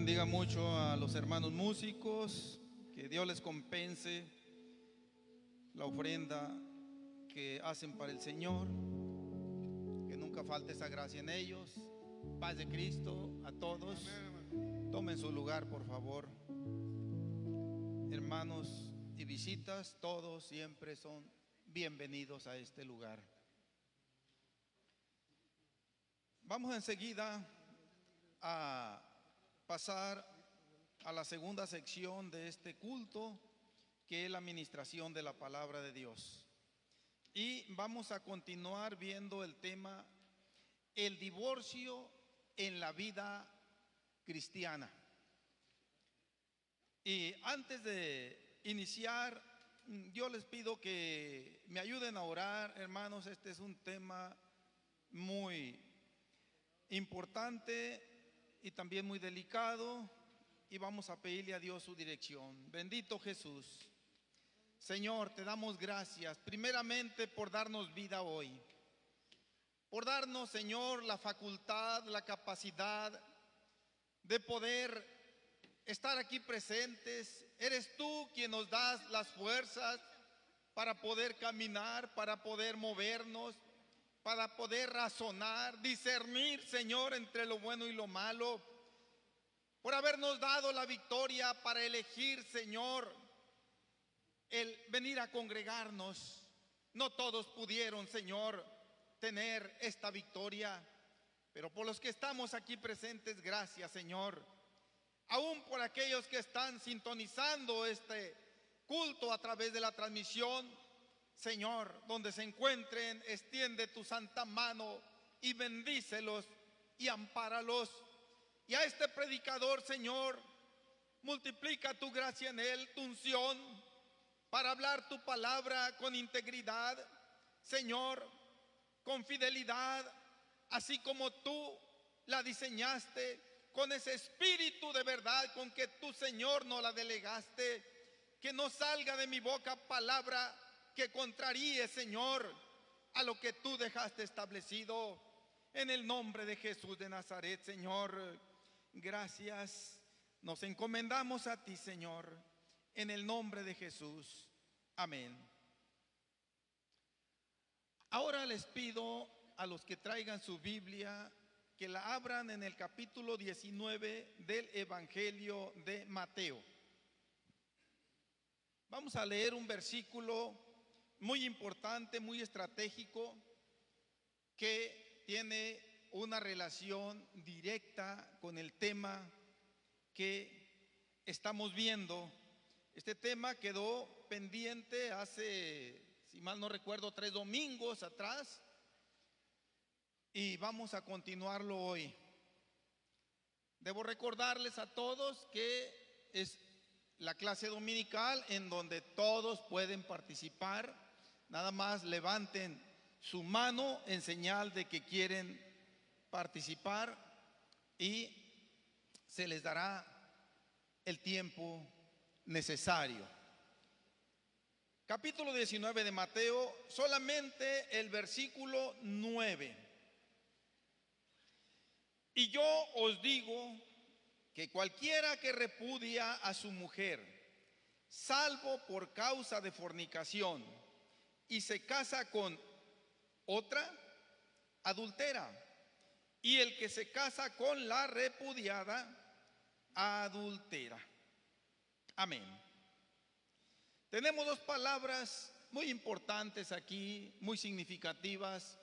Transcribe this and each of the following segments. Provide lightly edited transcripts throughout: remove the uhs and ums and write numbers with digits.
bendiga mucho a los hermanos músicos, que Dios les compense la ofrenda que hacen para el Señor, que nunca falte esa gracia en ellos. Paz de Cristo a todos. Tomen su lugar, por favor. Hermanos y visitas, todos siempre son bienvenidos a este lugar. Vamos enseguida a pasar a la segunda sección de este culto, que es la administración de la palabra de Dios. Y vamos a continuar viendo el tema, el divorcio en la vida cristiana. Y antes de iniciar, yo les pido que me ayuden a orar, hermanos. Este es un tema muy importante y también muy delicado, y vamos a pedirle a Dios su dirección. Bendito Jesús. Señor, te damos gracias primeramente por darnos vida hoy, por darnos, Señor, la facultad, la capacidad de poder estar aquí presentes. Eres tú quien nos das las fuerzas para poder caminar, para poder movernos, para poder razonar, discernir, Señor, entre lo bueno y lo malo, por habernos dado la victoria para elegir, Señor, el venir a congregarnos. No todos pudieron, Señor, tener esta victoria, pero por los que estamos aquí presentes, gracias, Señor. Aún por aquellos que están sintonizando este culto a través de la transmisión, Señor, donde se encuentren, extiende tu santa mano y bendícelos y ampáralos. Y a este predicador, Señor, multiplica tu gracia en él, tu unción, para hablar tu palabra con integridad, Señor, con fidelidad, así como tú la diseñaste, con ese espíritu de verdad con que tú, Señor, nos la delegaste. Que no salga de mi boca palabra que contraríe, Señor, a lo que tú dejaste establecido. En el nombre de Jesús de Nazaret, Señor, gracias. Nos encomendamos a ti, Señor, en el nombre de Jesús. Amén. Ahora les pido a los que traigan su Biblia que la abran en el capítulo 19 del Evangelio de Mateo. Vamos a leer un versículo muy importante, muy estratégico, que tiene una relación directa con el tema que estamos viendo. Este tema quedó pendiente hace, si mal no recuerdo, 3 domingos atrás, y vamos a continuarlo hoy. Debo recordarles a todos que es la clase dominical en donde todos pueden participar. Nada más levanten su mano en señal de que quieren participar y se les dará el tiempo necesario. Capítulo 19 de Mateo, solamente el versículo 9. Y yo os digo que cualquiera que repudia a su mujer, salvo por causa de fornicación, y se casa con otra, adultera. Y el que se casa con la repudiada, adultera. Amén. Tenemos dos palabras muy importantes aquí, muy significativas,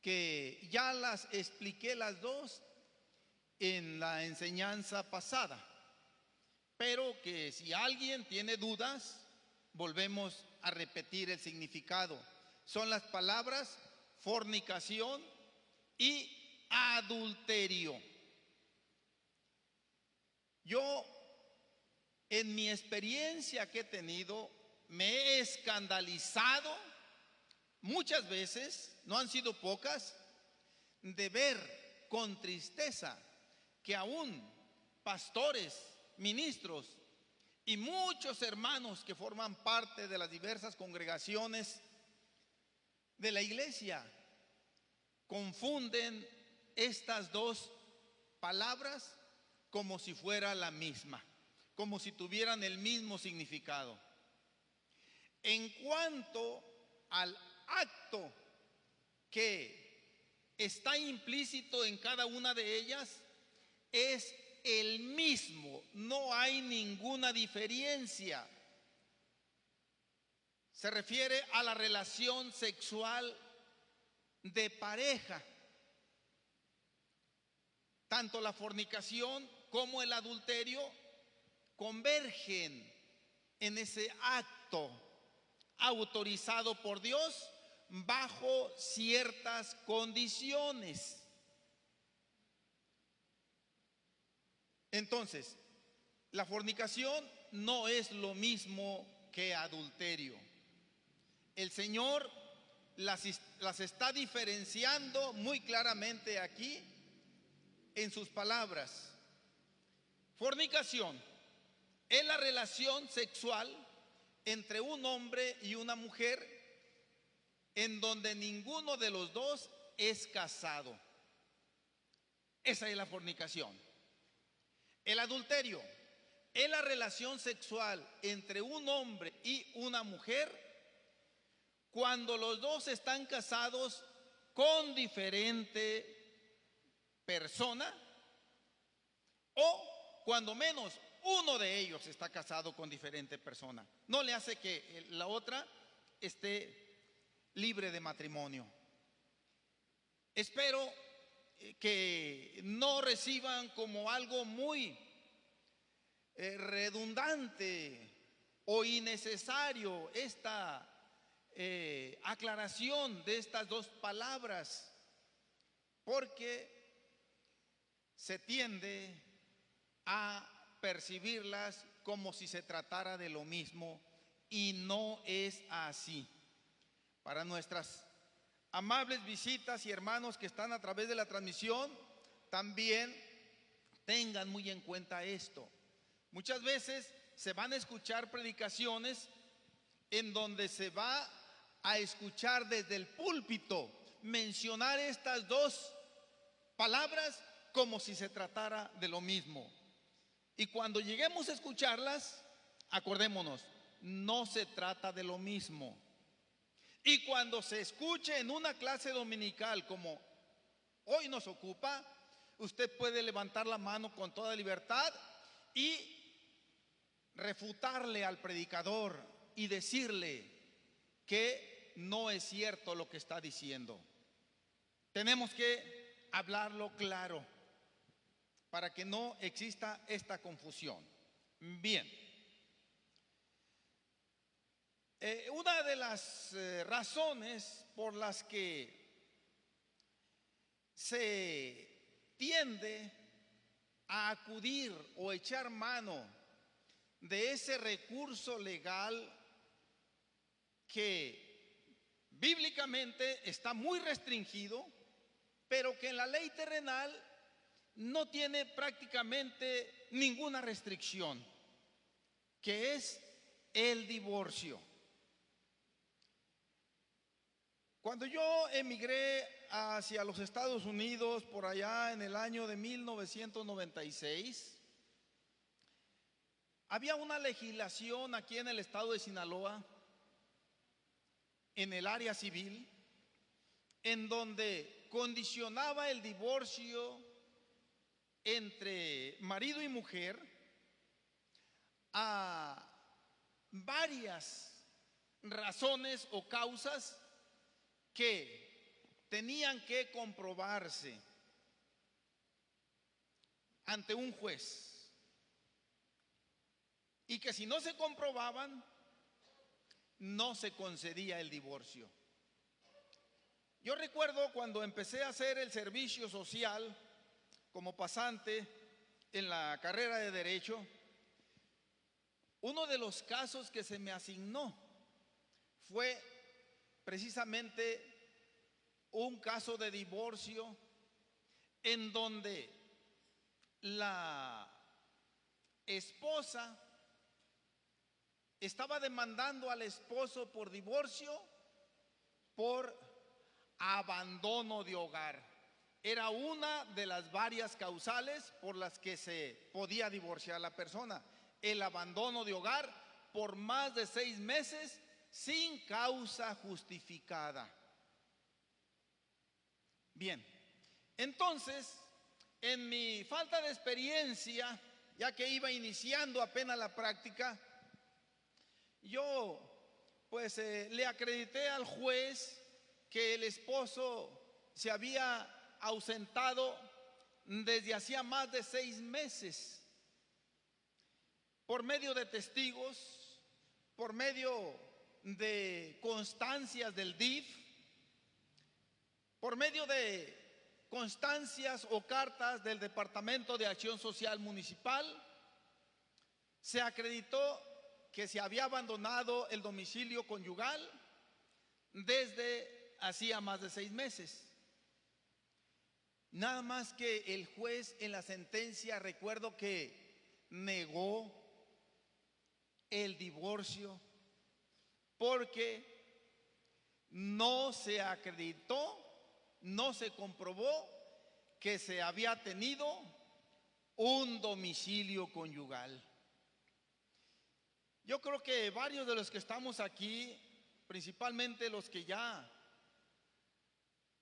que ya las expliqué las dos en la enseñanza pasada, pero que si alguien tiene dudas, volvemos a repetir el significado. Son las palabras fornicación y adulterio. Yo, en mi experiencia que he tenido, me he escandalizado muchas veces, no han sido pocas, de ver con tristeza que aún pastores, ministros y muchos hermanos que forman parte de las diversas congregaciones de la iglesia confunden estas dos palabras como si fuera la misma, como si tuvieran el mismo significado. En cuanto al acto que está implícito en cada una de ellas, es el mismo, no hay ninguna diferencia. Se refiere a la relación sexual de pareja. Tanto la fornicación como el adulterio convergen en ese acto autorizado por Dios bajo ciertas condiciones. Entonces, la fornicación no es lo mismo que adulterio. El Señor las está diferenciando muy claramente aquí en sus palabras. Fornicación es la relación sexual entre un hombre y una mujer en donde ninguno de los dos es casado. Esa es la fornicación. El adulterio es la relación sexual entre un hombre y una mujer cuando los dos están casados con diferente persona, o cuando menos uno de ellos está casado con diferente persona. No le hace que la otra esté libre de matrimonio. Espero que no reciban como algo muy redundante o innecesario esta aclaración de estas dos palabras, porque se tiende a percibirlas como si se tratara de lo mismo, y no es así. Para nuestras amables visitas y hermanos que están a través de la transmisión, también tengan muy en cuenta esto. Muchas veces se van a escuchar predicaciones en donde se va a escuchar desde el púlpito mencionar estas dos palabras como si se tratara de lo mismo. Y cuando lleguemos a escucharlas, acordémonos, no se trata de lo mismo. Y cuando se escuche en una clase dominical como hoy nos ocupa, usted puede levantar la mano con toda libertad y refutarle al predicador y decirle que no es cierto lo que está diciendo. Tenemos que hablarlo claro para que no exista esta confusión. Bien. Una de las razones por las que se tiende a acudir o echar mano de ese recurso legal que bíblicamente está muy restringido, pero que en la ley terrenal no tiene prácticamente ninguna restricción, que es el divorcio. Cuando yo emigré hacia los Estados Unidos por allá en el año de 1996, había una legislación aquí en el estado de Sinaloa, en el área civil, en donde condicionaba el divorcio entre marido y mujer a varias razones o causas que tenían que comprobarse ante un juez, y que si no se comprobaban, no se concedía el divorcio. Yo recuerdo cuando empecé a hacer el servicio social como pasante en la carrera de Derecho, uno de los casos que se me asignó fue precisamente un caso de divorcio en donde la esposa estaba demandando al esposo por divorcio por abandono de hogar. era una de las varias causales por las que se podía divorciar la persona. El abandono de hogar por más de 6 meses sin causa justificada. Bien, entonces, en mi falta de experiencia, ya que iba iniciando apenas la práctica, yo pues le acredité al juez que el esposo se había ausentado desde hacía más de 6 meses, por medio de testigos, por medio de constancias del DIF, por medio de constancias o cartas del Departamento de Acción Social Municipal. Se acreditó que se había abandonado el domicilio conyugal desde hacía más de 6 meses. Nada más que el juez en la sentencia, recuerdo que negó el divorcio porque no se acreditó, no se comprobó que se había tenido un domicilio conyugal. Yo creo que varios de los que estamos aquí, principalmente los que ya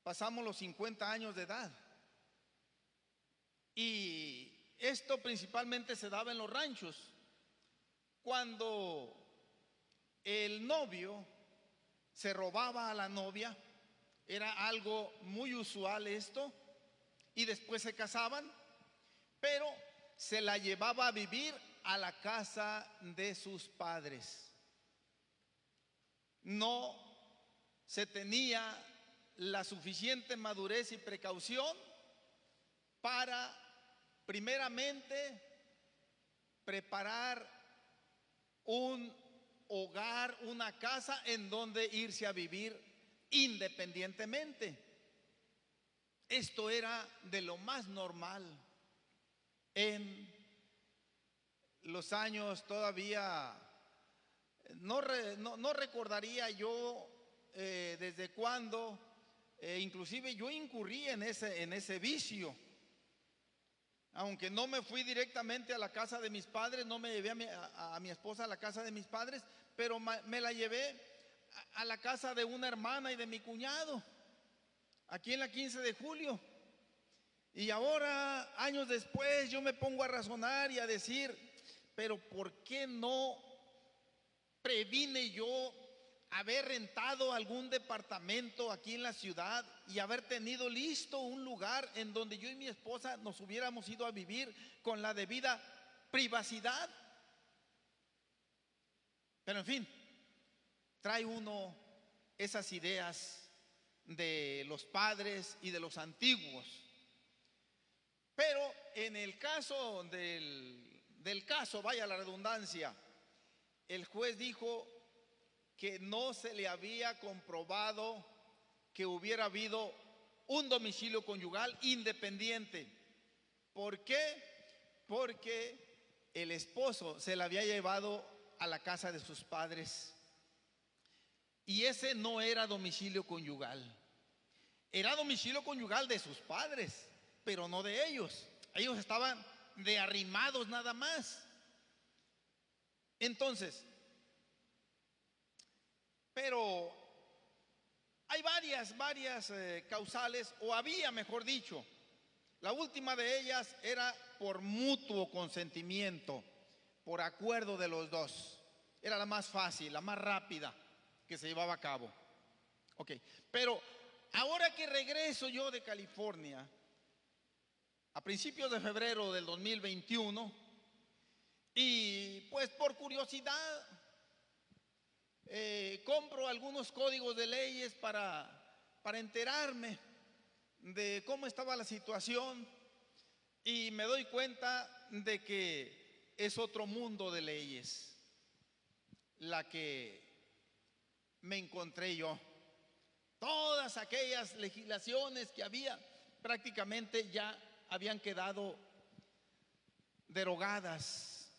pasamos los 50 años de edad, y esto principalmente se daba en los ranchos, cuando el novio se robaba a la novia, era algo muy usual esto, y después se casaban, pero se la llevaba a vivir a la casa de sus padres. No se tenía la suficiente madurez y precaución para, primeramente, preparar un hogar, una casa en donde irse a vivir independientemente. Esto era de lo más normal en los años todavía. No recordaría yo desde cuándo, inclusive yo incurrí en ese vicio. Aunque no me fui directamente a la casa de mis padres, no me llevé a mi esposa a la casa de mis padres, pero me la llevé a la casa de una hermana y de mi cuñado, aquí en la 15 de julio. Y ahora, años después, yo me pongo a razonar y a decir, pero ¿por qué no previne yo haber rentado algún departamento aquí en la ciudad y haber tenido listo un lugar en donde yo y mi esposa nos hubiéramos ido a vivir con la debida privacidad? Pero en fin, trae uno esas ideas de los padres y de los antiguos. Pero en el caso del caso, vaya la redundancia, el juez dijo que no se le había comprobado que hubiera habido un domicilio conyugal independiente. ¿Por qué? Porque el esposo se la había llevado a la casa de sus padres y ese no era domicilio conyugal. Era domicilio conyugal de sus padres, pero no de ellos. Ellos estaban de arrimados nada más. Entonces, pero hay varias causales, o había, mejor dicho. La última de ellas era por mutuo consentimiento, por acuerdo de los dos. Era la más fácil, la más rápida que se llevaba a cabo. Ok, pero ahora que regreso yo de California, a principios de febrero del 2021, y pues por curiosidad compro algunos códigos de leyes para enterarme de cómo estaba la situación, y me doy cuenta de que es otro mundo de leyes la que me encontré yo. Todas aquellas legislaciones que había prácticamente ya habían quedado derogadas,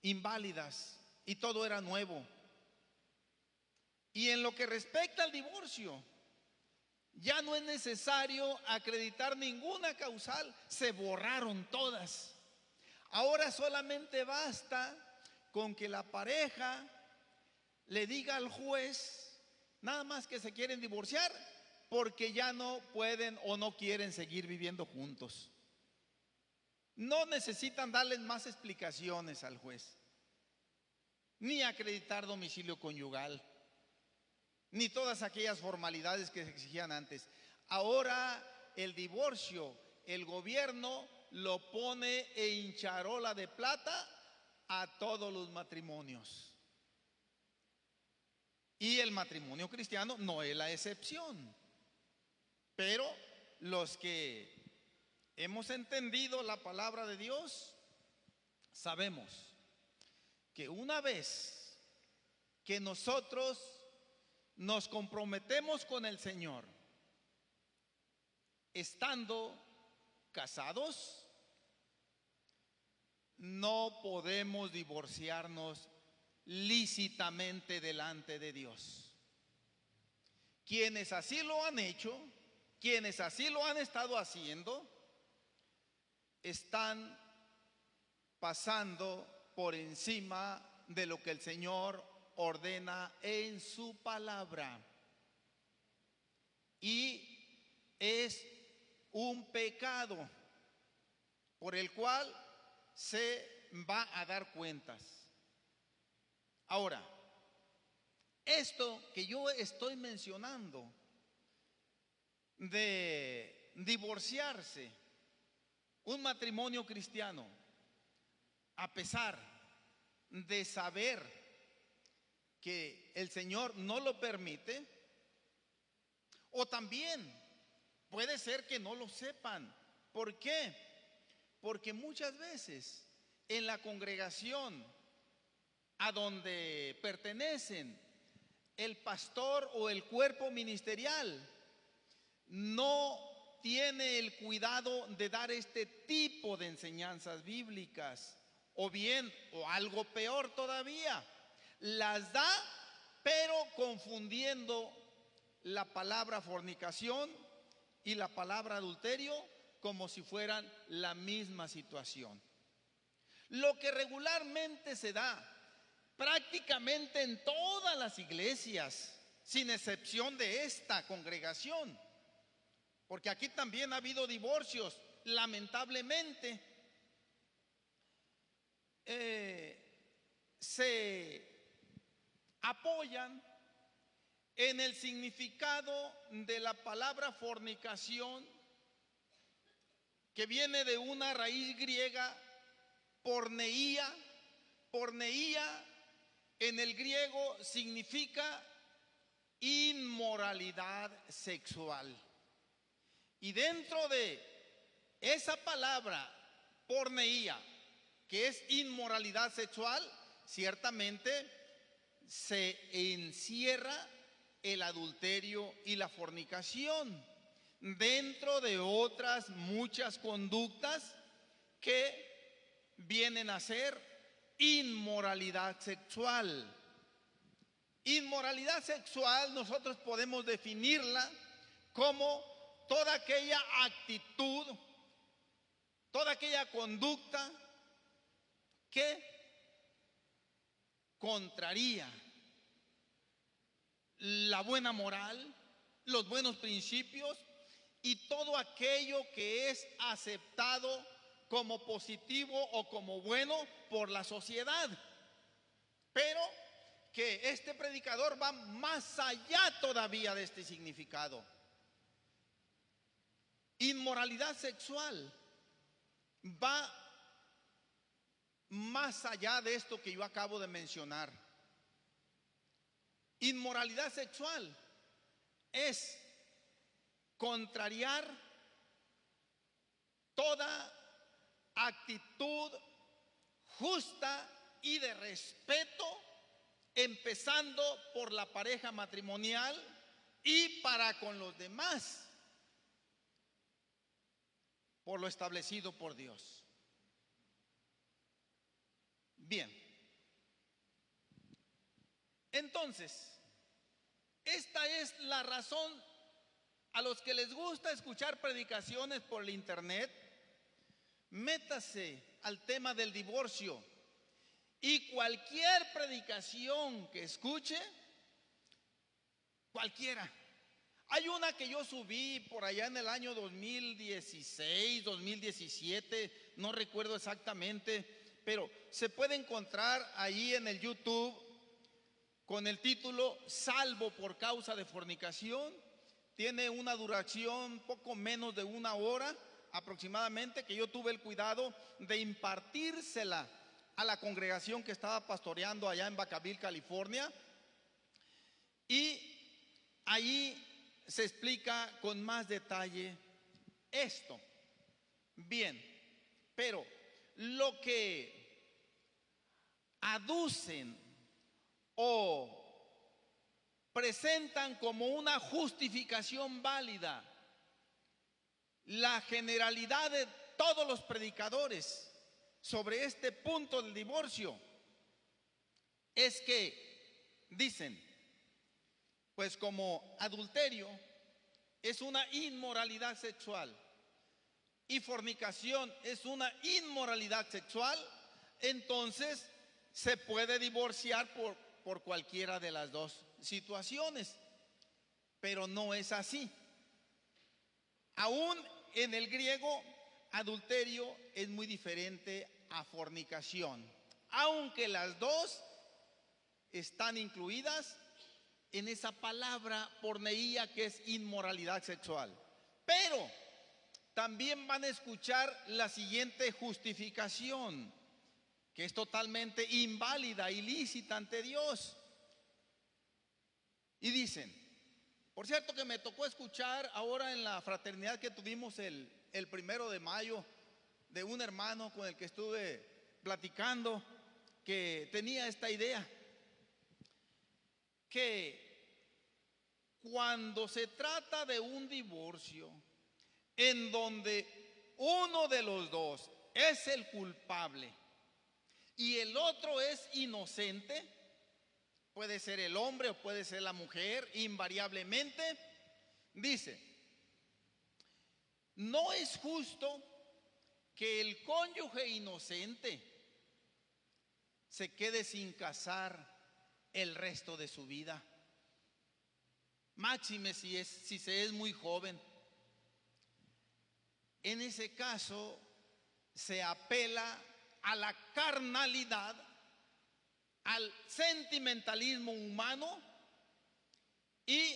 inválidas, y todo era nuevo. Y en lo que respecta al divorcio, Ya no es necesario acreditar ninguna causal, se borraron todas. Ahora solamente basta con que la pareja le diga al juez nada más que se quieren divorciar porque ya no pueden o no quieren seguir viviendo juntos. No necesitan darles más explicaciones al juez, ni acreditar domicilio conyugal, ni todas aquellas formalidades que se exigían antes. Ahora el divorcio, el gobierno lo pone en charola de plata a todos los matrimonios. Y el matrimonio cristiano no es la excepción. Pero los que hemos entendido la palabra de Dios, sabemos que una vez que nosotros nos comprometemos con el Señor, estando casados, no podemos divorciarnos lícitamente delante de Dios. Quienes así lo han hecho, quienes así lo han estado haciendo, están pasando por encima de lo que el Señor ordena en su palabra. Y es un pecado por el cual se va a dar cuentas. Ahora, esto que yo estoy mencionando de divorciarse, un matrimonio cristiano, a pesar de saber que el Señor no lo permite, o también puede ser que no lo sepan. ¿Por qué? Porque muchas veces en la congregación a donde pertenecen, el pastor o el cuerpo ministerial no tiene el cuidado de dar este tipo de enseñanzas bíblicas, o bien, o algo peor todavía, las da pero confundiendo la palabra fornicación y la palabra adulterio como si fueran la misma situación. Lo que regularmente se da prácticamente en todas las iglesias, sin excepción de esta congregación, porque aquí también ha habido divorcios, lamentablemente, se apoyan en el significado de la palabra fornicación, que viene de una raíz griega, porneía. Porneía en el griego significa inmoralidad sexual. Y dentro de esa palabra porneía, que es inmoralidad sexual, ciertamente se encierra el adulterio y la fornicación, dentro de otras muchas conductas que vienen a ser inmoralidad sexual. Inmoralidad sexual nosotros podemos definirla como toda aquella actitud, toda aquella conducta que contraría la buena moral, los buenos principios y todo aquello que es aceptado como positivo o como bueno por la sociedad. Pero que este predicador va más allá todavía de este significado. Inmoralidad sexual va más allá de esto que yo acabo de mencionar. Inmoralidad sexual es contrariar toda actitud justa y de respeto, empezando por la pareja matrimonial y para con los demás, por lo establecido por Dios. Bien, entonces, esta es la razón A los que les gusta escuchar predicaciones por el internet, métase al tema del divorcio y cualquier predicación que escuche, cualquiera. Hay una que yo subí por allá en el año 2016, 2017, no recuerdo exactamente, pero se puede encontrar ahí en el YouTube con el título Salvo por causa de fornicación. Tiene una duración poco menos de 1 hora aproximadamente, que yo tuve el cuidado de impartírsela a la congregación que estaba pastoreando allá en Vacaville, California. Y ahí se explica con más detalle esto. Bien, pero lo que aducen o presentan como una justificación válida la generalidad de todos los predicadores sobre este punto del divorcio es que dicen, pues como adulterio es una inmoralidad sexual y fornicación es una inmoralidad sexual, entonces se puede divorciar por cualquiera de las dos situaciones. Pero no es así. Aún en el griego, adulterio es muy diferente a fornicación, aunque las dos están incluidas en esa palabra porneía que es inmoralidad sexual. Pero también van a escuchar la siguiente justificación, que es totalmente inválida, ilícita ante Dios. Y dicen, por cierto que me tocó escuchar ahora en la fraternidad que tuvimos el 1 de mayo de un hermano con el que estuve platicando, que tenía esta idea, que cuando se trata de un divorcio en donde uno de los dos es el culpable y el otro es inocente, puede ser el hombre o puede ser la mujer, invariablemente, dice, no es justo que el cónyuge inocente se quede sin casar el resto de su vida, máxime si se es muy joven. En ese caso se apela a la carnalidad, al sentimentalismo humano y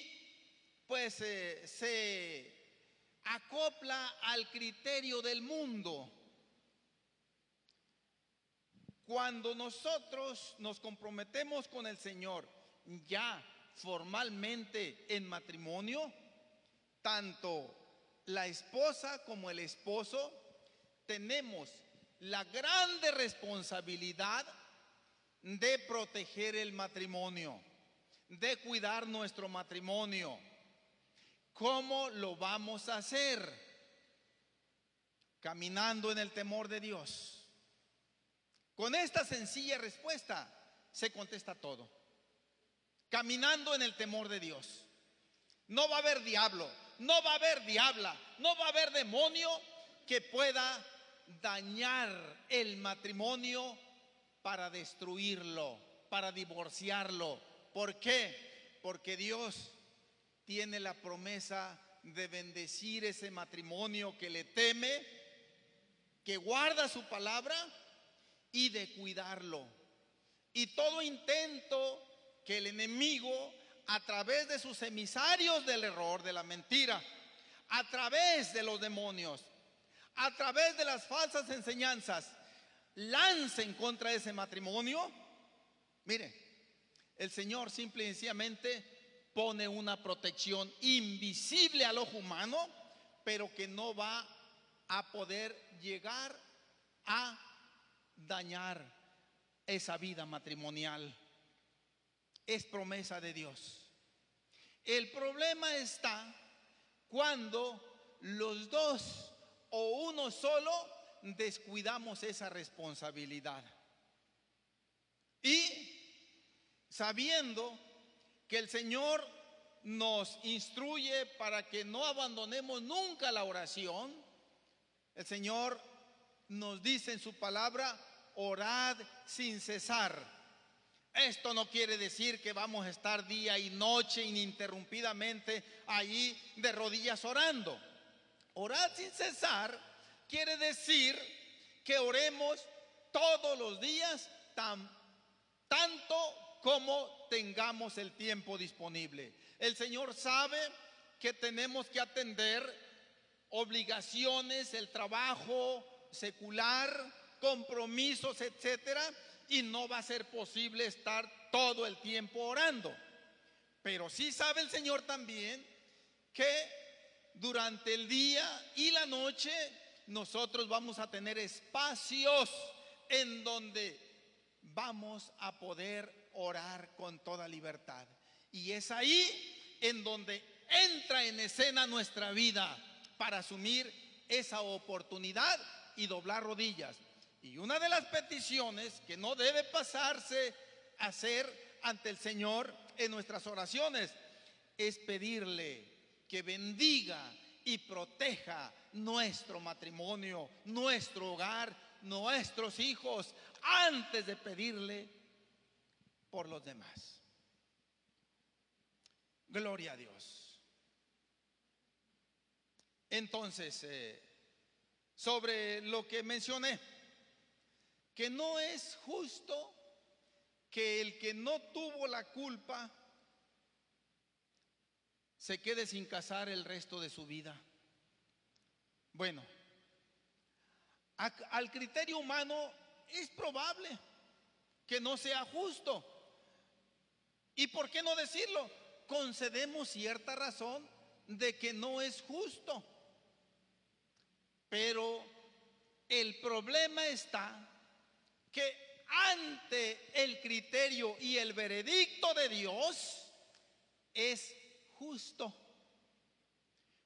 pues se acopla al criterio del mundo. Cuando nosotros nos comprometemos con el Señor ya formalmente en matrimonio, tanto la esposa como el esposo tenemos la grande responsabilidad de proteger el matrimonio, de cuidar nuestro matrimonio. ¿Cómo lo vamos a hacer? Caminando en el temor de Dios. Con esta sencilla respuesta se contesta todo. Caminando en el temor de Dios. No va a haber diablo, no va a haber diabla, no va a haber demonio que pueda dañar el matrimonio para destruirlo, para divorciarlo. ¿Por qué? Porque Dios tiene la promesa de bendecir ese matrimonio que le teme, que guarda su palabra y de cuidarlo. Y todo intento que el enemigo, a través de sus emisarios del error, de la mentira, a través de los demonios, a través de las falsas enseñanzas, lancen contra ese matrimonio, mire, el Señor simple y sencillamente pone una protección invisible al ojo humano, pero que no va a poder llegar a dañar esa vida matrimonial. Es promesa de Dios. El problema está cuando los dos o uno solo descuidamos esa responsabilidad. Y sabiendo que el Señor nos instruye para que no abandonemos nunca la oración. El Señor nos dice en su palabra: orad sin cesar. Esto no quiere decir que vamos a estar día y noche ininterrumpidamente ahí de rodillas orando. Orad sin cesar quiere decir que oremos todos los días, tanto como tengamos el tiempo disponible. El Señor sabe que tenemos que atender obligaciones, el trabajo secular, compromisos, etcétera, y no va a ser posible estar todo el tiempo orando. Pero sí sabe el Señor también que durante el día y la noche nosotros vamos a tener espacios en donde vamos a poder orar con toda libertad. Y es ahí en donde entra en escena nuestra vida para asumir esa oportunidad y doblar rodillas. Y una de las peticiones que no debe pasarse a hacer ante el Señor en nuestras oraciones es pedirle que bendiga y proteja nuestro matrimonio, nuestro hogar, nuestros hijos, antes de pedirle por los demás. Gloria a Dios. Entonces, sobre lo que mencioné, que no es justo que el que no tuvo la culpa se quede sin casar el resto de su vida. Bueno, al criterio humano es probable que no sea justo. ¿Y por qué no decirlo? Concedemos cierta razón de que no es justo. Pero el problema está que ante el criterio y el veredicto de Dios es justo.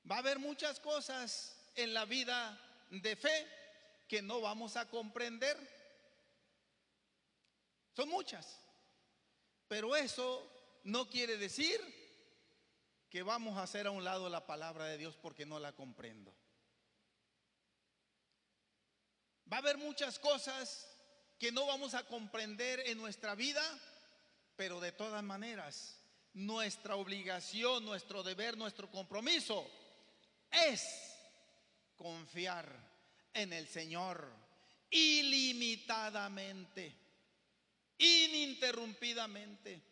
Va a haber muchas cosas en la vida de fe que no vamos a comprender. Son muchas. Pero eso no quiere decir que vamos a hacer a un lado la palabra de Dios porque no la comprendo. Va a haber muchas cosas que no vamos a comprender en nuestra vida, pero de todas maneras, nuestra obligación, nuestro deber, nuestro compromiso es confiar en el Señor ilimitadamente, ininterrumpidamente.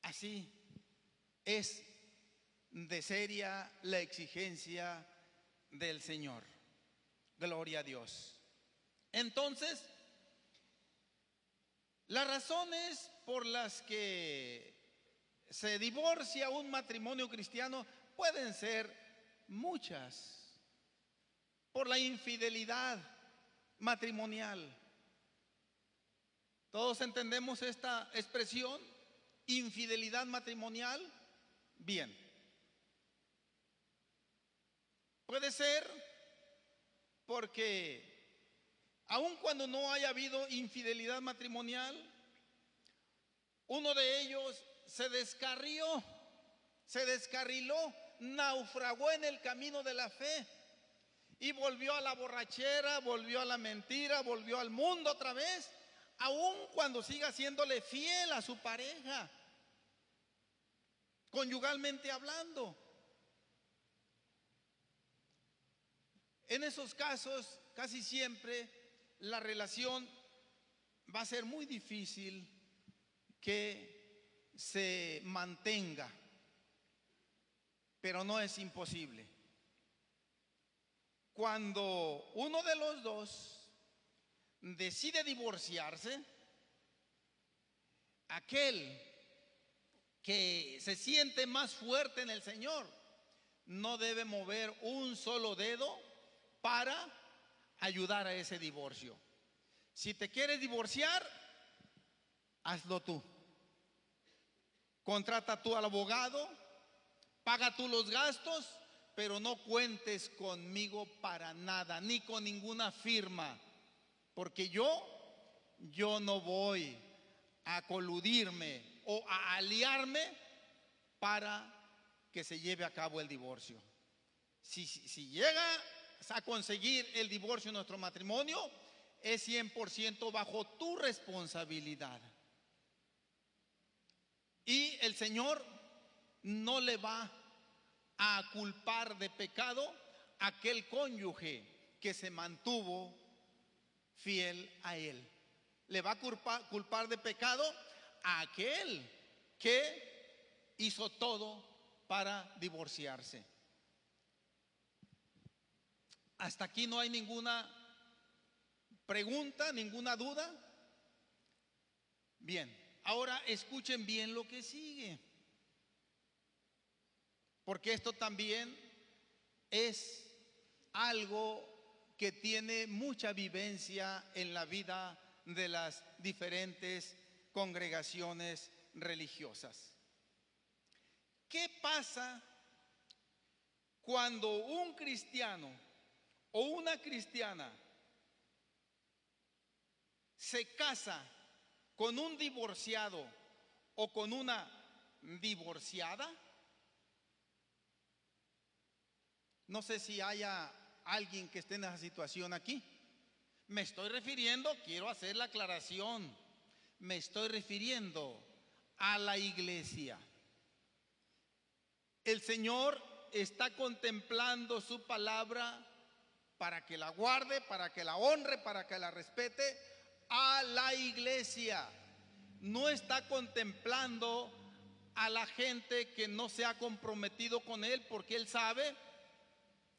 Así es de seria la exigencia del Señor. Gloria a Dios. Entonces, las razones por las que se divorcia un matrimonio cristiano pueden ser muchas. Por la infidelidad matrimonial. ¿Todos entendemos esta expresión? Infidelidad matrimonial. Bien. Puede ser porque aun cuando no haya habido infidelidad matrimonial, uno de ellos se descarriló, naufragó en el camino de la fe y volvió a la borrachera, volvió a la mentira, volvió al mundo otra vez, aun cuando siga siéndole fiel a su pareja, conyugalmente hablando. En esos casos, casi siempre la relación va a ser muy difícil que se mantenga, pero no es imposible. Cuando uno de los dos decide divorciarse, aquel que se siente más fuerte en el Señor no debe mover un solo dedo para ayudar a ese divorcio. Si te quieres divorciar, hazlo tú. Contrata tú al abogado, paga tú los gastos, pero no cuentes conmigo para nada, ni con ninguna firma, porque yo no voy a coludirme o a aliarme para que se lleve a cabo el divorcio. Si llega a conseguir el divorcio en nuestro matrimonio, es 100% bajo tu responsabilidad. Y el Señor no le va a culpar de pecado a aquel cónyuge que se mantuvo fiel a Él. Le va a culpar de pecado a aquel que hizo todo para divorciarse. Hasta aquí no hay ninguna pregunta, ninguna duda. Bien, ahora escuchen bien lo que sigue, porque esto también es algo que tiene mucha vivencia en la vida de las diferentes congregaciones religiosas. ¿Qué pasa cuando un cristiano o una cristiana se casa con un divorciado o con una divorciada? No sé si haya alguien que esté en esa situación aquí. Me estoy refiriendo, quiero hacer la aclaración, me estoy refiriendo a la iglesia. El Señor está contemplando su palabra para que la guarde, para que la honre, para que la respete a la iglesia. No está contemplando a la gente que no se ha comprometido con Él, porque Él sabe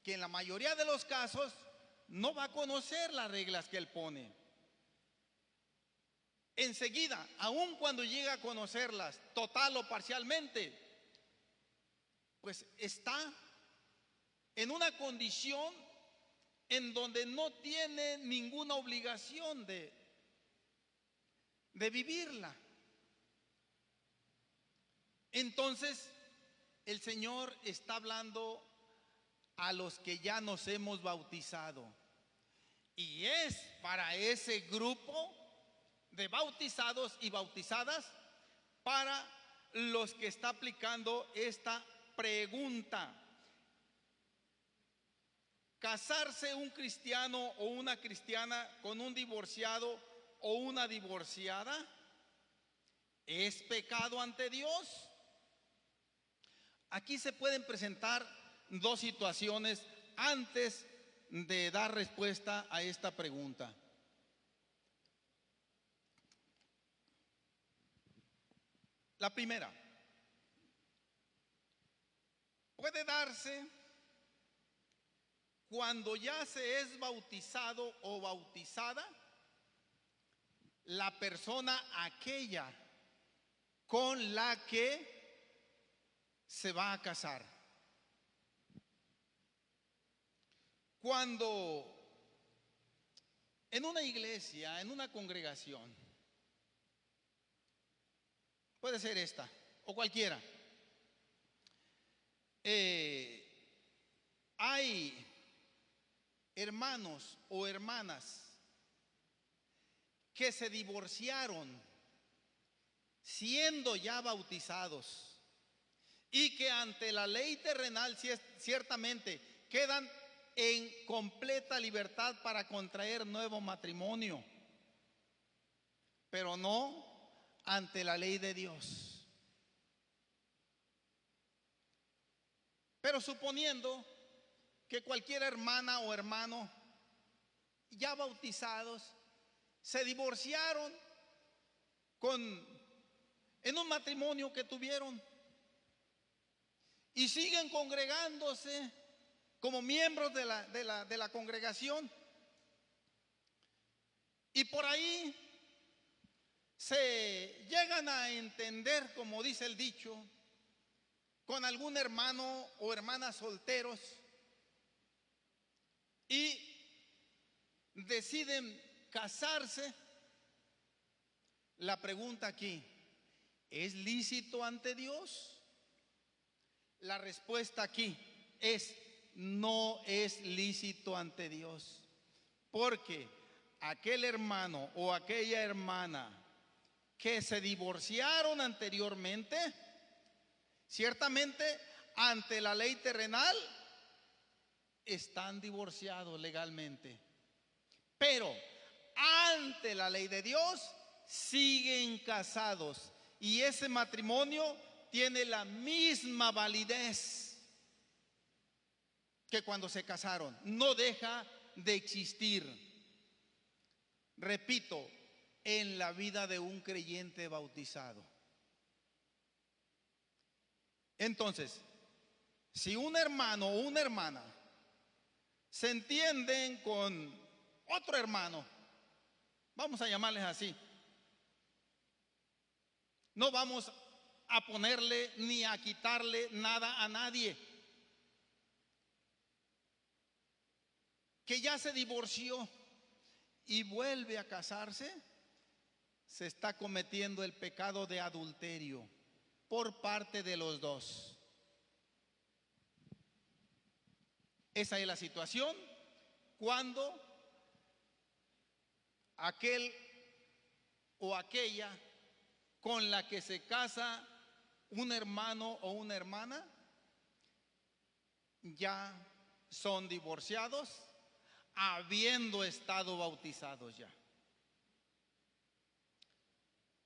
que en la mayoría de los casos no va a conocer las reglas que Él pone. Enseguida, aun cuando llega a conocerlas total o parcialmente, pues está en una condición en donde no tiene ninguna obligación de vivirla. Entonces, el Señor está hablando a los que ya nos hemos bautizado, y es para ese grupo de bautizados y bautizadas para los que está aplicando esta pregunta. ¿Casarse un cristiano o una cristiana con un divorciado o una divorciada es pecado ante Dios? Aquí se pueden presentar dos situaciones antes de dar respuesta a esta pregunta. La primera, puede darse cuando ya se es bautizado o bautizada la persona aquella con la que se va a casar. Cuando en una iglesia, en una congregación, puede ser esta o cualquiera, hay hermanos o hermanas que se divorciaron siendo ya bautizados y que ante la ley terrenal ciertamente quedan en completa libertad para contraer nuevo matrimonio, pero no ante la ley de Dios. Pero suponiendo que cualquier hermana o hermano ya bautizados se divorciaron en un matrimonio que tuvieron y siguen congregándose como miembros de la congregación, y por ahí se llegan a entender, como dice el dicho, con algún hermano o hermana solteros y deciden casarse. La pregunta aquí, ¿es lícito ante Dios? La respuesta aquí es: no es lícito ante Dios, porque aquel hermano o aquella hermana que se divorciaron anteriormente, ciertamente ante la ley terrenal están divorciados legalmente, pero ante la ley de Dios siguen casados y ese matrimonio tiene la misma validez que cuando se casaron, no deja de existir. Repito, en la vida de un creyente bautizado. Entonces, si un hermano o una hermana se entienden con otro hermano, vamos a llamarles así, no vamos a ponerle ni a quitarle nada a nadie, que ya se divorció y vuelve a casarse, se está cometiendo el pecado de adulterio por parte de los dos. Esa es la situación cuando aquel o aquella con la que se casa un hermano o una hermana ya son divorciados, habiendo estado bautizados ya.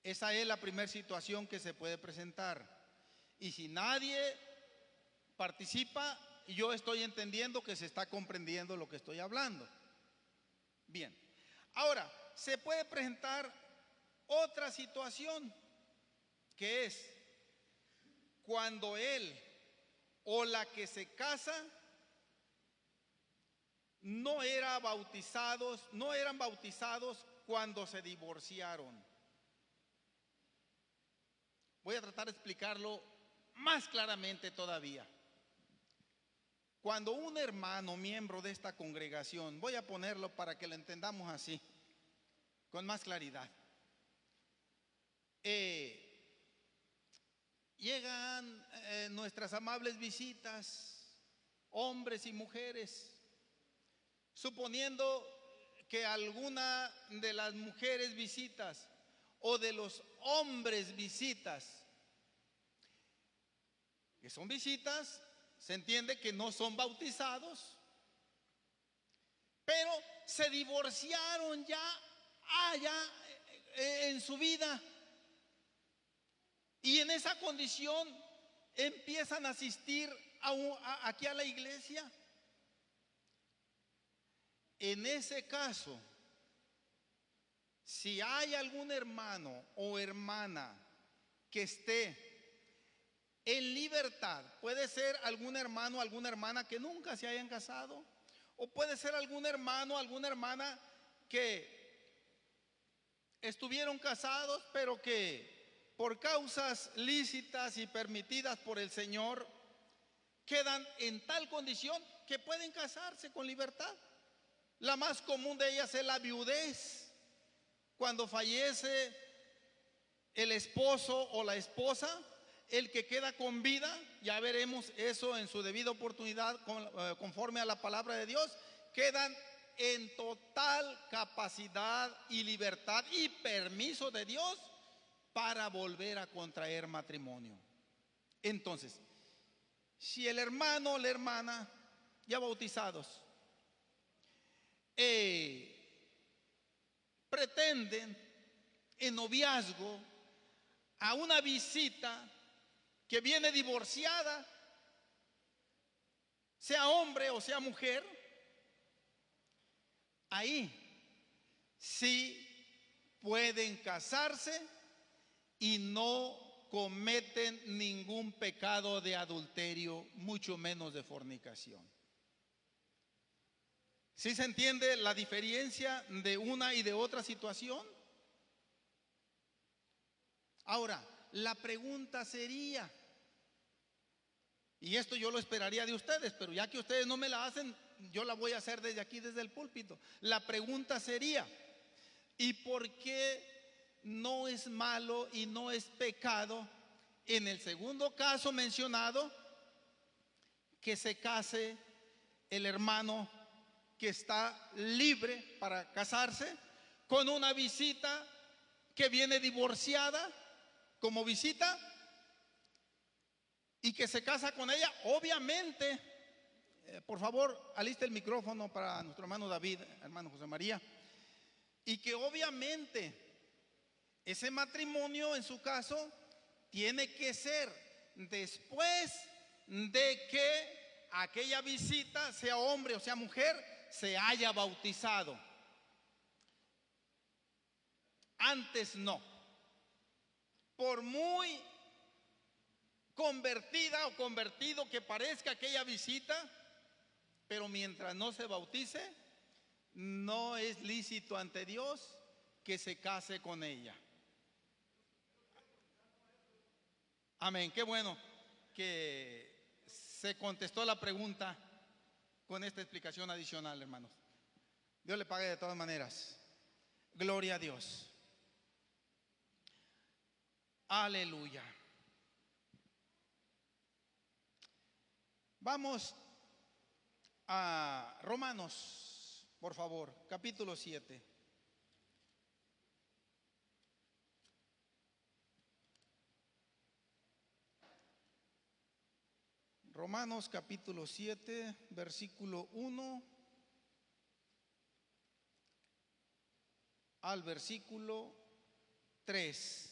Esa es la primera situación que se puede presentar. Y si nadie participa, yo estoy entendiendo que se está comprendiendo lo que estoy hablando. Bien. Ahora, se puede presentar otra situación, que es cuando él o la que se casa no eran bautizados cuando se divorciaron. Voy a tratar de explicarlo más claramente todavía. Cuando un hermano, miembro de esta congregación, voy a ponerlo para que lo entendamos así, con más claridad, llegan nuestras amables visitas, hombres y mujeres, suponiendo que alguna de las mujeres visitas o de los hombres visitas, que son visitas, se entiende que no son bautizados, pero se divorciaron ya en su vida y en esa condición empiezan a asistir aquí a la iglesia. En ese caso, si hay algún hermano o hermana que esté en libertad, puede ser algún hermano o alguna hermana que nunca se hayan casado, o puede ser algún hermano o alguna hermana que estuvieron casados, pero que por causas lícitas y permitidas por el Señor quedan en tal condición que pueden casarse con libertad. La más común de ellas es la viudez. Cuando fallece el esposo o la esposa, el que queda con vida, ya veremos eso en su debida oportunidad conforme a la palabra de Dios, quedan en total capacidad y libertad y permiso de Dios para volver a contraer matrimonio. Entonces, si el hermano o la hermana ya bautizados pretenden en noviazgo a una visita que viene divorciada, sea hombre o sea mujer, ahí sí pueden casarse y no cometen ningún pecado de adulterio, mucho menos de fornicación. ¿Sí se entiende la diferencia de una y de otra situación? Ahora, la pregunta sería, y esto yo lo esperaría de ustedes, pero ya que ustedes no me la hacen, yo la voy a hacer desde aquí, desde el púlpito. La pregunta sería, ¿y por qué no es malo y no es pecado en el segundo caso mencionado que se case el hermano que está libre para casarse con una visita que viene divorciada como visita y que se casa con ella, obviamente, por favor, aliste el micrófono para nuestro hermano David, hermano José María, y que obviamente ese matrimonio en su caso tiene que ser después de que aquella visita, sea hombre o sea mujer, se haya bautizado. Antes no. Por muy convertida o convertido que parezca aquella visita, pero mientras no se bautice, no es lícito ante Dios que se case con ella. Amén. Qué bueno que se contestó la pregunta con esta explicación adicional, hermanos. Dios le pague de todas maneras. Gloria a Dios. Aleluya. Vamos a Romanos, por favor, capítulo 7. Romanos capítulo 7, versículo 1 al versículo 3.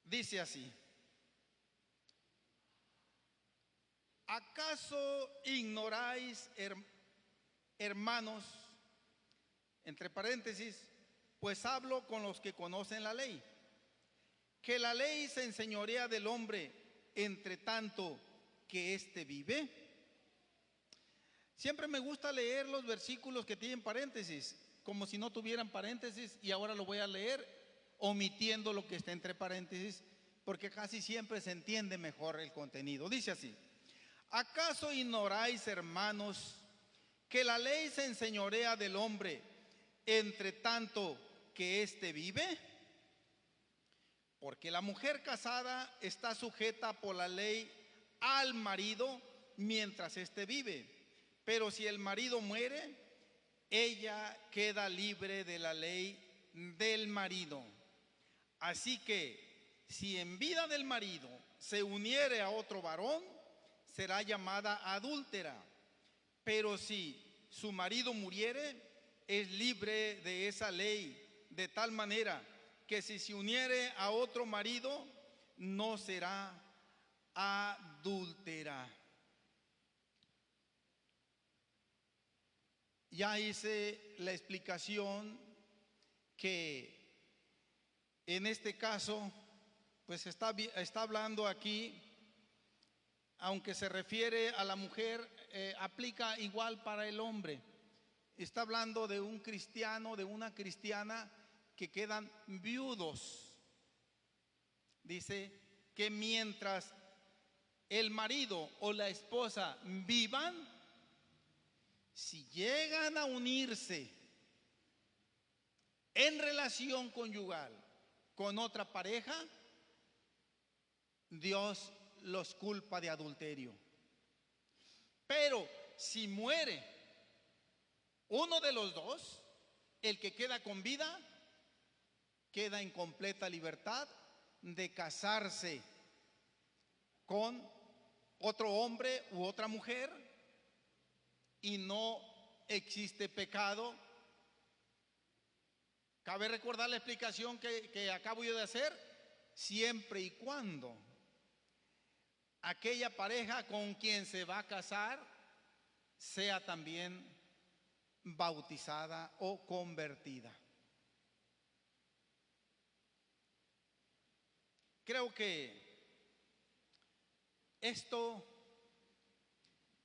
Dice así: ¿acaso ignoráis, hermanos, entre paréntesis, pues hablo con los que conocen la ley, que la ley se enseñorea del hombre entre tanto que éste vive? Siempre me gusta leer los versículos que tienen paréntesis, como si no tuvieran paréntesis, y ahora lo voy a leer omitiendo lo que está entre paréntesis, porque casi siempre se entiende mejor el contenido. Dice así: ¿acaso ignoráis, hermanos, que la ley se enseñorea del hombre entre tanto que éste vive? Porque la mujer casada está sujeta por la ley al marido mientras éste vive, pero si el marido muere, ella queda libre de la ley del marido. Así que si en vida del marido se uniere a otro varón, será llamada adúltera. Pero si su marido muriere, es libre de esa ley, de tal manera que si se uniere a otro marido, no será adúltera. Ya hice la explicación que en este caso, pues está hablando aquí, aunque se refiere a la mujer, aplica igual para el hombre. Está hablando de un cristiano, de una cristiana que quedan viudos. Dice que mientras el marido o la esposa vivan, si llegan a unirse en relación conyugal con otra pareja, Dios los culpa de adulterio. Pero si muere uno de los dos, el que queda con vida queda en completa libertad de casarse con otro hombre u otra mujer, y no existe pecado. Cabe recordar la explicación que acabo yo de hacer, siempre y cuando aquella pareja con quien se va a casar sea también bautizada o convertida. Creo que esto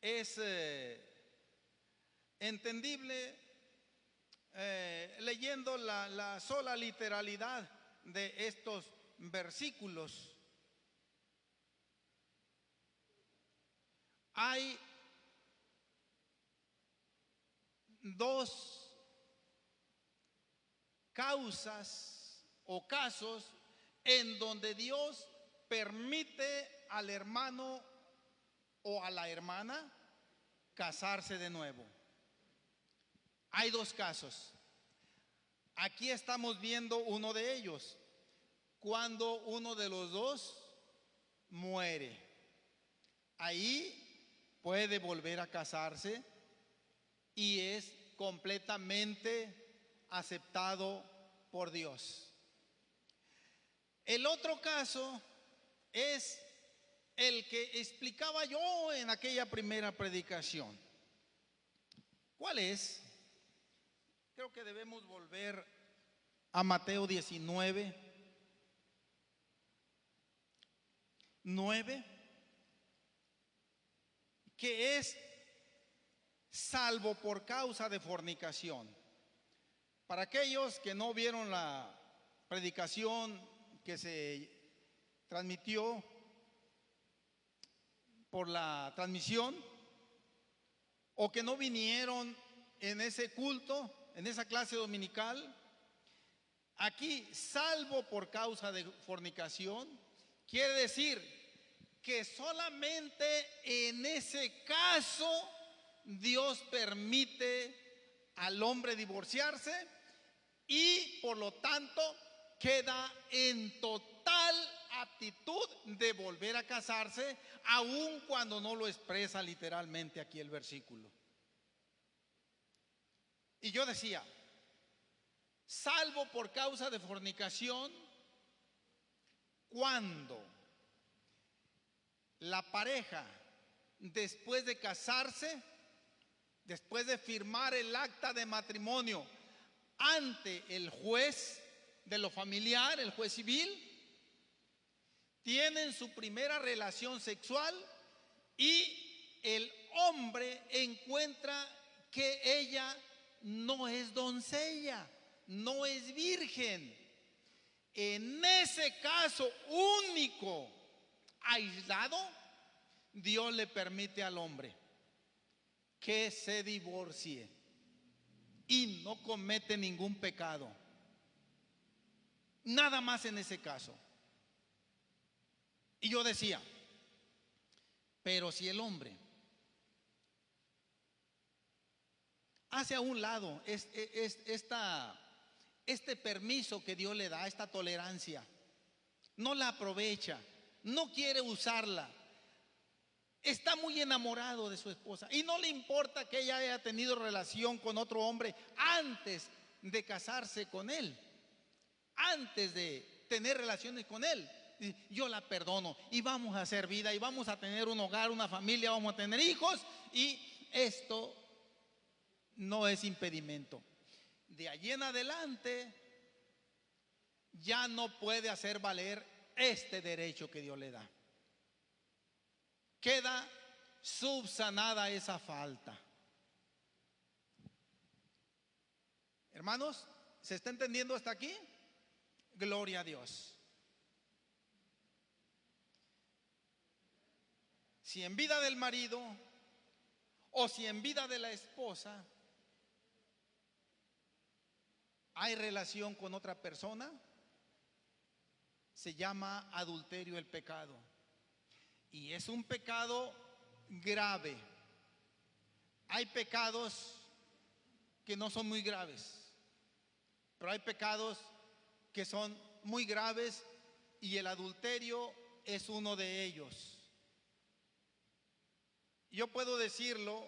es entendible leyendo la sola literalidad de estos versículos. Hay dos causas o casos en donde Dios permite al hermano o a la hermana casarse de nuevo. Hay dos casos. Aquí estamos viendo uno de ellos, cuando uno de los dos muere. Ahí puede volver a casarse y es completamente aceptado por Dios. El otro caso es el que explicaba yo en aquella primera predicación. ¿Cuál es? Creo que debemos volver a Mateo 19, 9, que es salvo por causa de fornicación. Para aquellos que no vieron la predicación que se transmitió por la transmisión, o que no vinieron en ese culto, en esa clase dominical, aquí salvo por causa de fornicación quiere decir que solamente en ese caso Dios permite al hombre divorciarse y por lo tanto queda en total aptitud de volver a casarse, aun cuando no lo expresa literalmente aquí el versículo. Y yo decía, salvo por causa de fornicación, cuando la pareja, después de casarse, después de firmar el acta de matrimonio ante el juez de lo familiar, el juez civil, tienen su primera relación sexual y el hombre encuentra que ella no es doncella, no es virgen. En ese caso único, aislado, Dios le permite al hombre que se divorcie y no comete ningún pecado. Nada más en ese caso. Y yo decía, pero si el hombre hace a un lado este permiso que Dios le da, esta tolerancia, no la aprovecha, no quiere usarla, está muy enamorado de su esposa y no le importa que ella haya tenido relación con otro hombre antes de casarse con él, antes de tener relaciones con él, yo la perdono y vamos a hacer vida y vamos a tener un hogar, una familia, vamos a tener hijos y esto no es impedimento. De allí en adelante ya no puede hacer valer este derecho que Dios le da. Queda subsanada esa falta. Hermanos, ¿se está entendiendo hasta aquí? Gloria a Dios. Si en vida del marido o si en vida de la esposa hay relación con otra persona, se llama adulterio el pecado. Y es un pecado grave. Hay pecados que no son muy graves, pero hay pecados que son muy graves y el adulterio es uno de ellos. Yo puedo decirlo,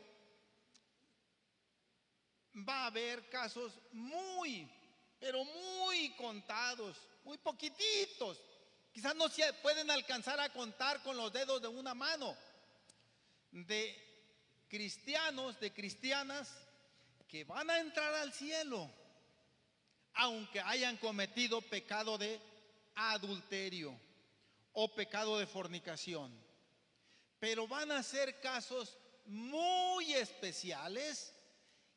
va a haber casos muy, pero muy contados, muy poquititos. Quizás no se pueden alcanzar a contar con los dedos de una mano, de cristianos, de cristianas que van a entrar al cielo, aunque hayan cometido pecado de adulterio o pecado de fornicación. Pero van a ser casos muy especiales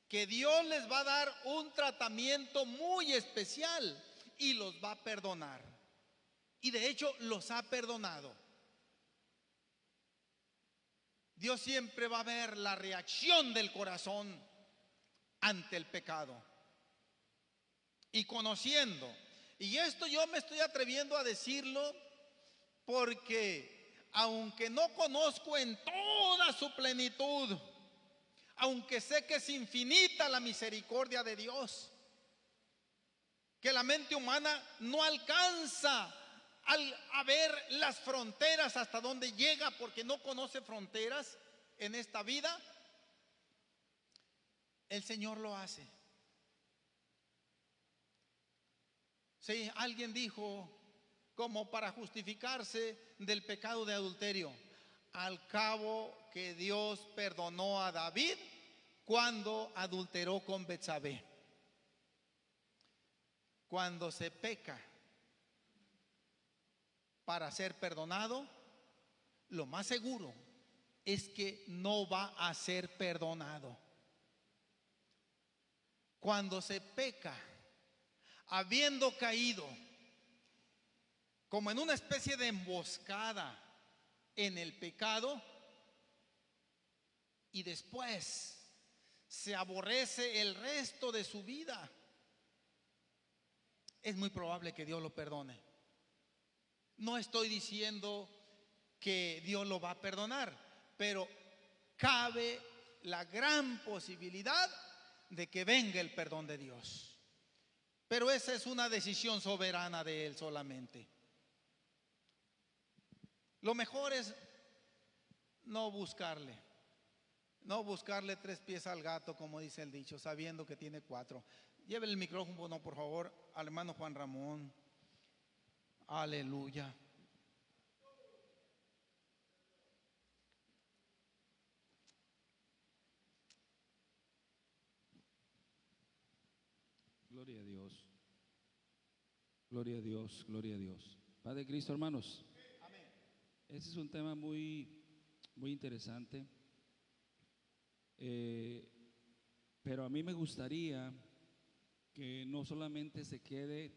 que Dios les va a dar un tratamiento muy especial y los va a perdonar. Y de hecho los ha perdonado. Dios siempre va a ver la reacción del corazón ante el pecado. Y conociendo, y esto yo me estoy atreviendo a decirlo porque aunque no conozco en toda su plenitud aunque sé que es infinita la misericordia de Dios, que la mente humana no alcanza a ver las fronteras hasta donde llega, porque no conoce fronteras en esta vida, el Señor lo hace. Sí, alguien dijo, como para justificarse del pecado de adulterio, al cabo que Dios perdonó a David cuando adulteró con Betsabé. Cuando se peca para ser perdonado, lo más seguro es que no va a ser perdonado. Cuando se peca habiendo caído como en una especie de emboscada en el pecado, y después se aborrece el resto de su vida, es muy probable que Dios lo perdone. No estoy diciendo que Dios lo va a perdonar, pero cabe la gran posibilidad de que venga el perdón de Dios. Pero esa es una decisión soberana de Él solamente. Lo mejor es no buscarle tres pies al gato, como dice el dicho, sabiendo que tiene cuatro. Lleve el micrófono, por favor, al hermano Juan Ramón. Aleluya. Gloria a Dios. Gloria a Dios, gloria a Dios. Padre Cristo, hermanos. Amén. Ese es un tema muy interesante. Pero a mí me gustaría que no solamente se quede,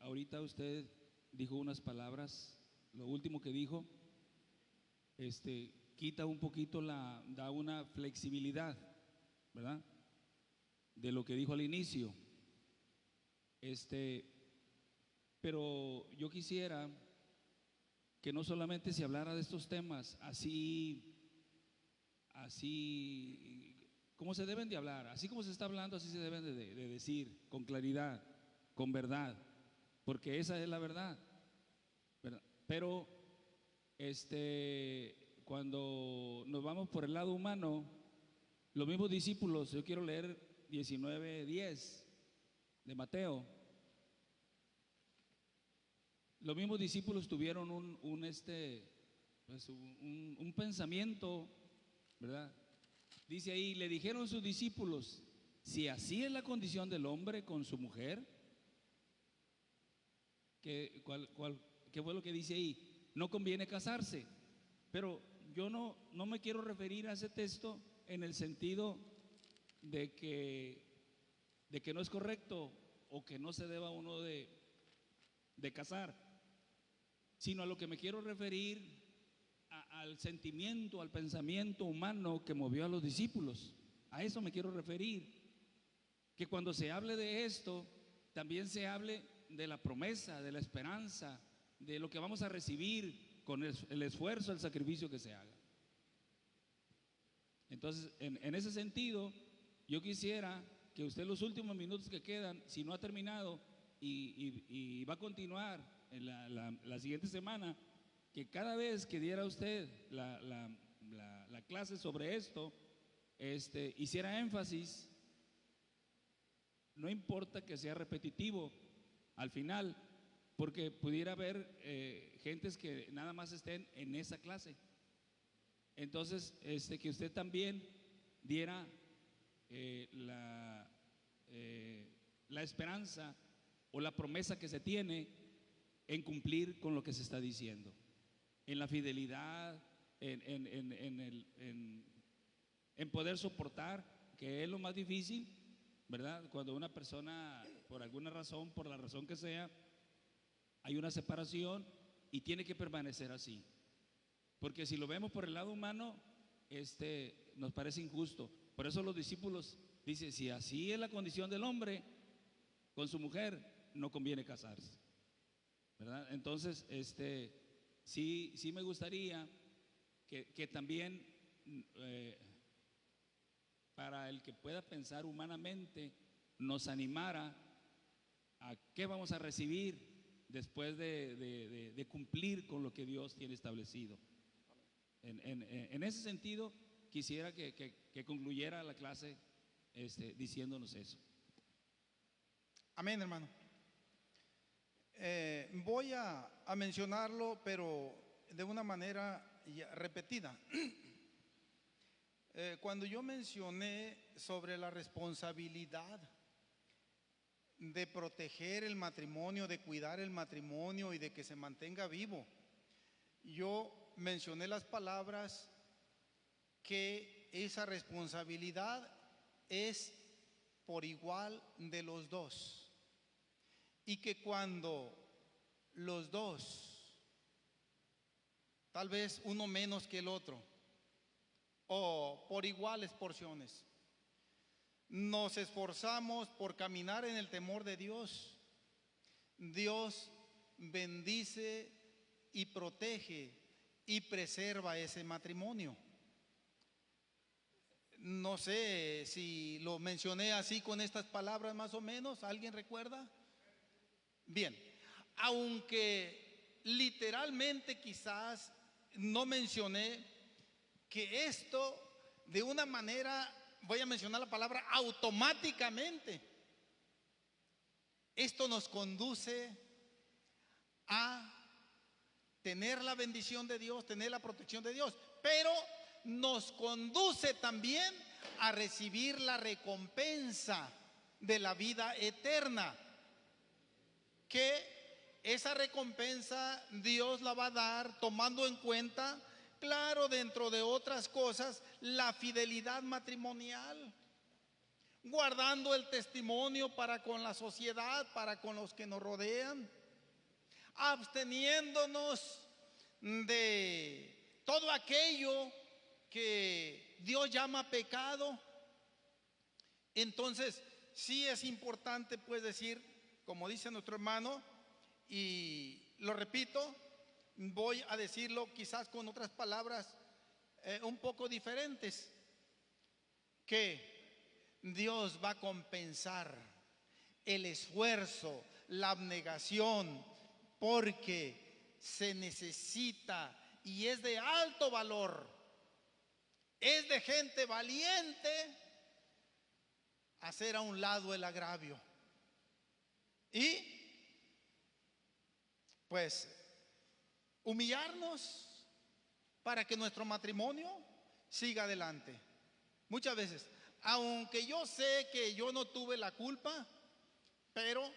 ahorita usted dijo unas palabras, lo último que dijo, quita un poquito da una flexibilidad, ¿verdad? De lo que dijo al inicio. Pero yo quisiera que no solamente se hablara de estos temas así como se deben de hablar, así como se está hablando, así se deben de decir, con claridad, con verdad, porque esa es la verdad, ¿verdad? Pero cuando nos vamos por el lado humano, los mismos discípulos, yo quiero leer 19:10 de Mateo. Los mismos discípulos tuvieron un pensamiento, ¿verdad? Dice ahí, le dijeron sus discípulos, si así es la condición del hombre con su mujer, ¿qué fue lo que dice ahí? No conviene casarse. Pero yo no me quiero referir a ese texto en el sentido de que no es correcto o que no se deba uno de casar, sino a lo que me quiero referir al sentimiento, al pensamiento humano que movió a los discípulos. A eso me quiero referir, que cuando se hable de esto, también se hable de la promesa, de la esperanza, de lo que vamos a recibir con el esfuerzo, el sacrificio que se haga. Entonces, en ese sentido, yo quisiera que usted los últimos minutos que quedan, si no ha terminado y va a continuar en la siguiente semana, que cada vez que diera usted la clase sobre esto, hiciera énfasis, no importa que sea repetitivo al final, porque pudiera haber gentes que nada más estén en esa clase. Entonces, que usted también diera la esperanza o la promesa que se tiene en cumplir con lo que se está diciendo, en la fidelidad, en poder soportar, que es lo más difícil, ¿verdad? Cuando una persona, por alguna razón, por la razón que sea, hay una separación y tiene que permanecer así. Porque si lo vemos por el lado humano, nos parece injusto. Por eso los discípulos dicen, si así es la condición del hombre con su mujer, no conviene casarse, ¿verdad? Entonces, sí me gustaría que también para el que pueda pensar humanamente, nos animara a qué vamos a recibir después de cumplir con lo que Dios tiene establecido. En ese sentido, quisiera que concluyera la clase diciéndonos eso. Amén, hermano. Voy a mencionarlo, pero de una manera repetida. Cuando yo mencioné sobre la responsabilidad de proteger el matrimonio, de cuidar el matrimonio y de que se mantenga vivo, yo mencioné las palabras que esa responsabilidad es por igual de los dos, y que cuando los dos, tal vez uno menos que el otro, o por iguales porciones, nos esforzamos por caminar en el temor de Dios, Dios bendice y protege y preserva ese matrimonio. No sé si lo mencioné así con estas palabras más o menos, ¿alguien recuerda? Bien, aunque literalmente quizás no mencioné que esto de una manera, voy a mencionar la palabra automáticamente, esto nos conduce a tener la bendición de Dios, tener la protección de Dios, pero nos conduce también a recibir la recompensa de la vida eterna, que esa recompensa Dios la va a dar tomando en cuenta, claro, dentro de otras cosas, la fidelidad matrimonial, guardando el testimonio para con la sociedad, para con los que nos rodean, absteniéndonos de todo aquello que Dios llama pecado. Entonces, sí es importante pues decir, como dice nuestro hermano, y lo repito, voy a decirlo quizás con otras palabras un poco diferentes, que Dios va a compensar el esfuerzo, la abnegación, porque se necesita y es de alto valor, es de gente valiente hacer a un lado el agravio y pues humillarnos para que nuestro matrimonio siga adelante. Muchas veces, aunque yo sé que yo no tuve la culpa, pero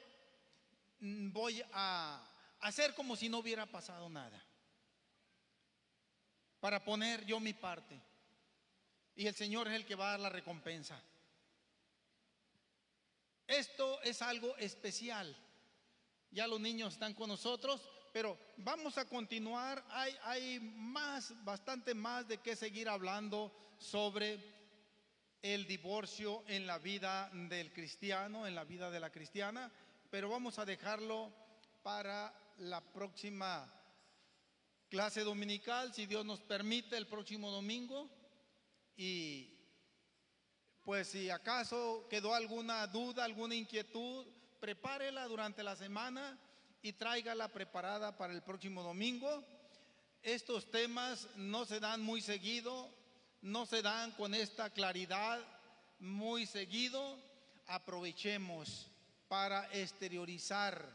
voy a hacer como si no hubiera pasado nada, para poner yo mi parte, y el Señor es el que va a dar la recompensa. Esto es algo especial. Ya los niños están con nosotros, pero vamos a continuar. Hay bastante más de qué seguir hablando sobre el divorcio en la vida del cristiano, en la vida de la cristiana, pero vamos a dejarlo para la próxima clase dominical, si Dios nos permite, el próximo domingo. Y pues si acaso quedó alguna duda, alguna inquietud, prepárela durante la semana y tráigala preparada para el próximo domingo. Estos temas no se dan muy seguido, no se dan con esta claridad muy seguido. Aprovechemos para exteriorizar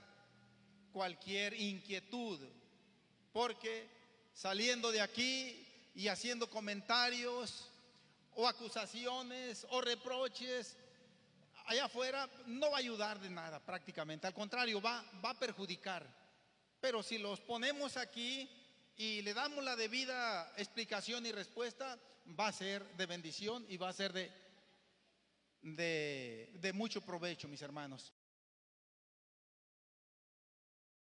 cualquier inquietud, porque saliendo de aquí y haciendo comentarios o acusaciones o reproches allá afuera no va a ayudar de nada prácticamente, al contrario, va a perjudicar. Pero si los ponemos aquí y le damos la debida explicación y respuesta, va a ser de bendición y va a ser de mucho provecho, mis hermanos.